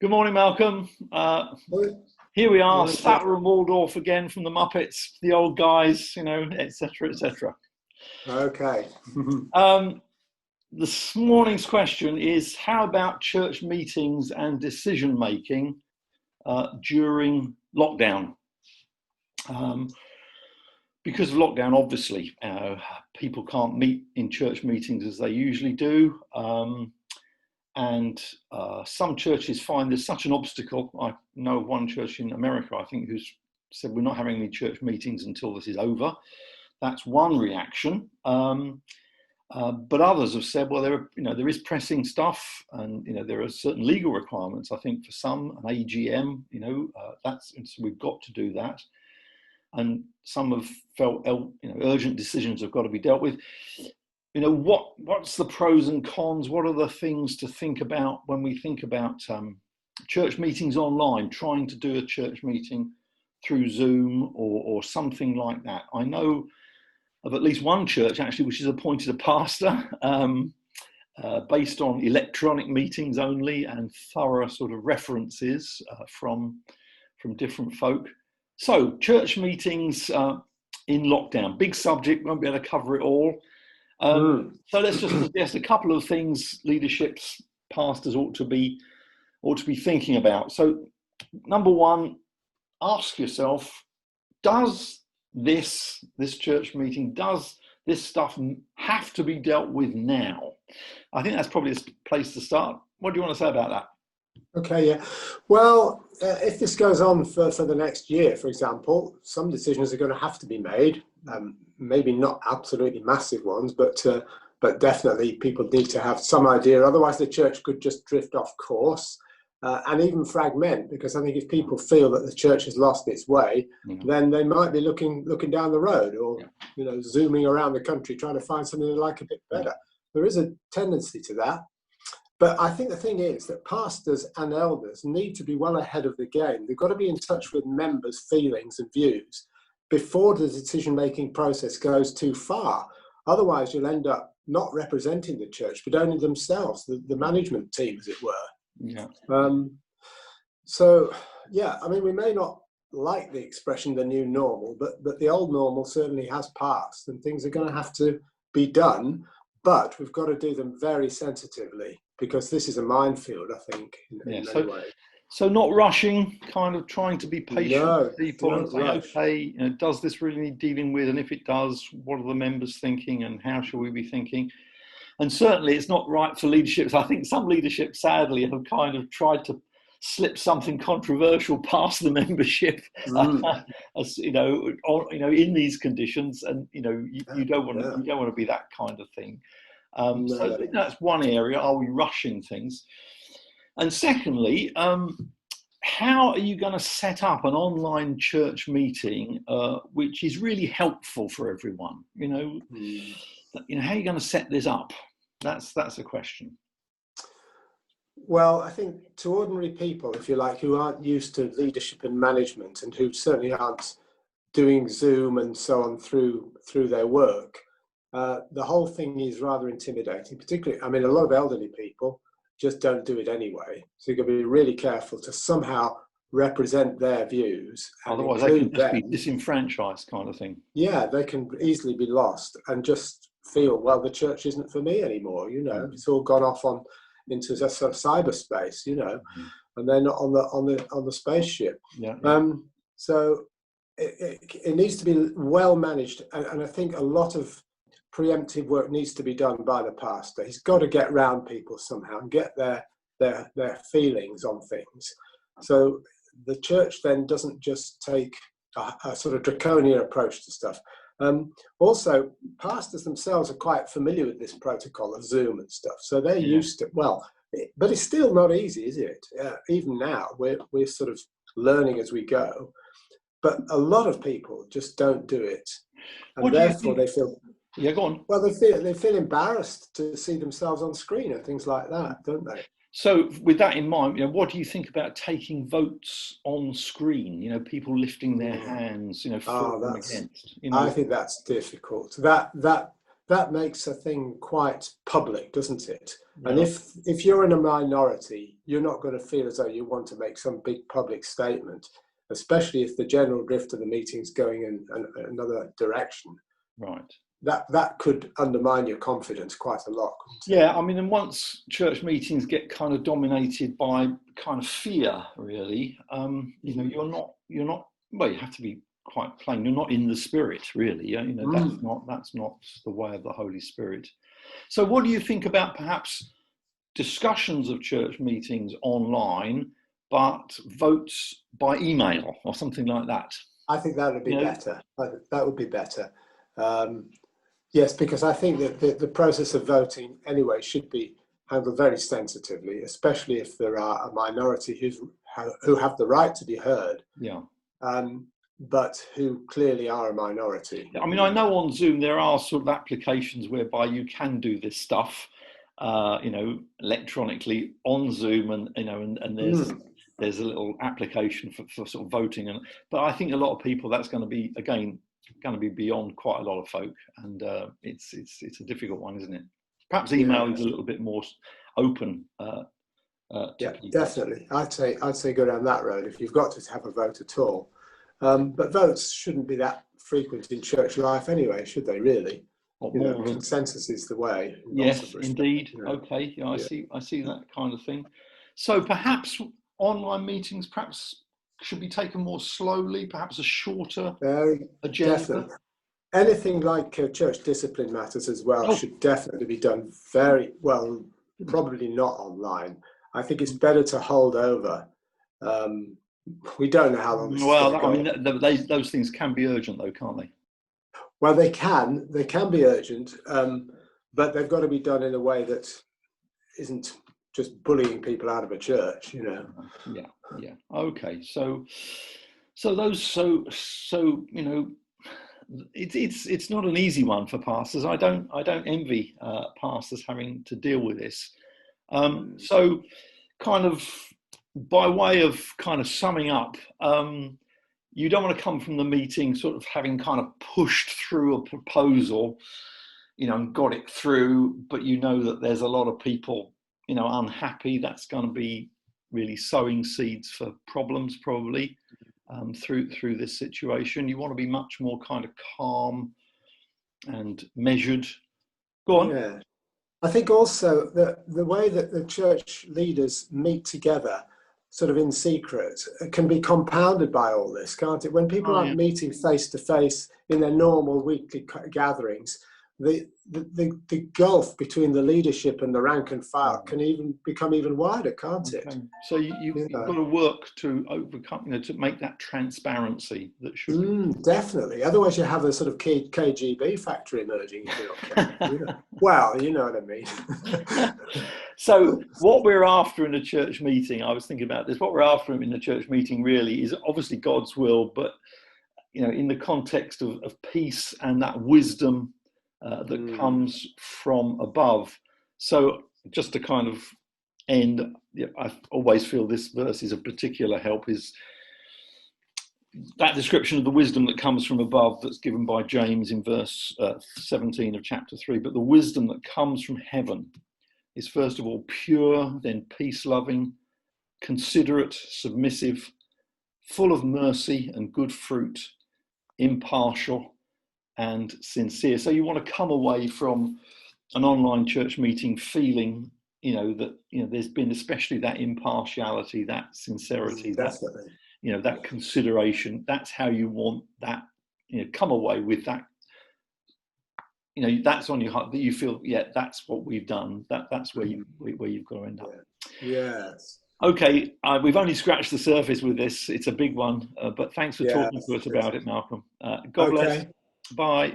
Good morning, Malcolm. Here we are, Statler and Waldorf again from the Muppets, the old guys, etc., etc. Okay. This morning's question is, how about church meetings and decision making during lockdown? Because of lockdown, obviously, people can't meet in church meetings as they usually do. And some churches find there's such an obstacle. I know one church in America, I think, who's said we're not having any church meetings until this is over. That's one reaction. But others have said, well, there is pressing stuff, and there are certain legal requirements. I think for some, an AGM, so we've got to do that. And some have felt, urgent decisions have got to be dealt with. What's the pros and cons? What are the things to think about when we think about church meetings online, trying to do a church meeting through Zoom or something like that? I know of at least one church, actually, which has appointed a pastor based on electronic meetings only and thorough sort of references from different folk. So church meetings in lockdown, big subject, won't be able to cover it all. So let's just suggest a couple of things leaderships, pastors ought to be thinking about. So number one, ask yourself, does this church meeting, does this stuff have to be dealt with now? I think that's probably a place to start. What do you want to say about that? Okay, yeah. Well, if this goes on for the next year, for example, some decisions are going to have to be made. Maybe not absolutely massive ones, but definitely people need to have some idea. Otherwise, the church could just drift off course and even fragment. Because I think if people feel that the church has lost its way, then they might be looking down the road or zooming around the country trying to find something they like a bit better. There is a tendency to that. But I think the thing is that pastors and elders need to be well ahead of the game. They've got to be in touch with members' feelings and views before the decision-making process goes too far. Otherwise, you'll end up not representing the church, but only themselves, the management team, as it were. Yeah. We may not like the expression the new normal, but the old normal certainly has passed and things are going to have to be done, but we've got to do them very sensitively because this is a minefield, I think, in many ways. So not rushing, kind of trying to be patient with people and saying, okay, does this really need dealing with? And if it does, what are the members thinking and how should we be thinking? And certainly it's not right for leaderships. I think some leadership, sadly, have kind of tried to slip something controversial past the membership, as in these conditions. And, you don't want to be that kind of thing. So I think that's one area. Are we rushing things? And secondly, how are you going to set up an online church meeting which is really helpful for everyone? How are you going to set this up? That's a question. Well, I think to ordinary people, if you like, who aren't used to leadership and management and who certainly aren't doing Zoom and so on through their work, the whole thing is rather intimidating. Particularly, a lot of elderly people just don't do it anyway. So you've got to be really careful to somehow represent their views. Otherwise, they can just be disenfranchised, kind of thing. Yeah, they can easily be lost and just feel, well, the church isn't for me anymore. It's all gone off into a sort of cyberspace, and they're not on the spaceship. So it needs to be well managed, and I think a lot of preemptive work needs to be done by the pastor. He's got to get round people somehow and get their feelings on things. So the church then doesn't just take a sort of draconian approach to stuff. Also, pastors themselves are quite familiar with this protocol of Zoom and stuff, so they're used to but it's still not easy, is it? Even now, we're sort of learning as we go, but a lot of people just don't do it, and therefore they feel. Yeah, go on. Well, they feel embarrassed to see themselves on screen and things like that, don't they? So, with that in mind, what do you think about taking votes on screen? People lifting their hands, for and against. I think that's difficult. That that makes a thing quite public, doesn't it? Yeah. And if you're in a minority, you're not going to feel as though you want to make some big public statement, especially if the general drift of the meeting's going in another direction. Right. That could undermine your confidence quite a lot. Yeah, I mean, and once church meetings get kind of dominated by kind of fear, really, you know, you're not. Well, you have to be quite plain. You're not in the Spirit, really. You know, that's not the way of the Holy Spirit. So, what do you think about perhaps discussions of church meetings online, but votes by email or something like that? I think that would be better. That would be better. Yes, because I think that the process of voting anyway should be handled very sensitively, especially if there are a minority who have the right to be heard, yeah, but who clearly are a minority. I mean, I know on Zoom there are sort of applications whereby you can do this stuff, you know, electronically on Zoom, and you know, and there's a little application for sort of voting, but I think a lot of people, that's going to be, again, going to be beyond quite a lot of folk, and it's a difficult one, isn't it? Perhaps email is a little bit more open. Yeah, definitely. I'd say go down that road if you've got to have a vote at all. But votes shouldn't be that frequent in church life anyway, should they? Really? Consensus is the way. Yes, indeed. You know. Okay, yeah, I see that kind of thing. So perhaps online meetings should be taken more slowly, perhaps a shorter agenda. Definitely. Anything like church discipline matters as well should definitely be done very well, probably not online. I think it's better to hold over. We don't know how long this is going to go. I mean, those things can be urgent though, can't they? Well, they can be urgent, but they've got to be done in a way that isn't just bullying people out of a church, you know. Yeah. Okay. So you know, it's not an easy one for pastors. I don't envy pastors having to deal with this. So kind of by way of kind of summing up, you don't want to come from the meeting sort of having kind of pushed through a proposal, you know, and got it through, but you know that there's a lot of people, you know, unhappy. That's going to be really sowing seeds for problems probably through this situation. You want to be much more kind of calm and measured. Go on. Yeah. I think also the way that the church leaders meet together sort of in secret can be compounded by all this, can't it? When people aren't meeting face to face in their normal weekly gatherings, the gulf between the leadership and the rank and file can even become even wider, can't it? So you've got to work to overcome, you know, to make that transparency that should definitely. Otherwise, you have a sort of KGB factory emerging. Well, you know what I mean. So what we're after in a church meeting, I was thinking about this. What we're after in a church meeting really is obviously God's will, but you know, in the context of peace and that wisdom that comes from above. So just to kind of end, I always feel this verse is of particular help, is that description of the wisdom that comes from above that's given by James in verse 17 of chapter 3. But the wisdom that comes from heaven is first of all pure, then peace-loving, considerate, submissive, full of mercy and good fruit, impartial and sincere. So you want to come away from an online church meeting feeling, you know, that, you know, there's been especially that impartiality, that sincerity, that, you know, that consideration. That's how you want that, you know, come away with that, you know, that's on your heart, that you feel, that's what we've done. That's where you've got to end up. Yes. Okay, we've only scratched the surface with this. It's a big one, but thanks for talking to us about it, Malcolm. God bless. Bye.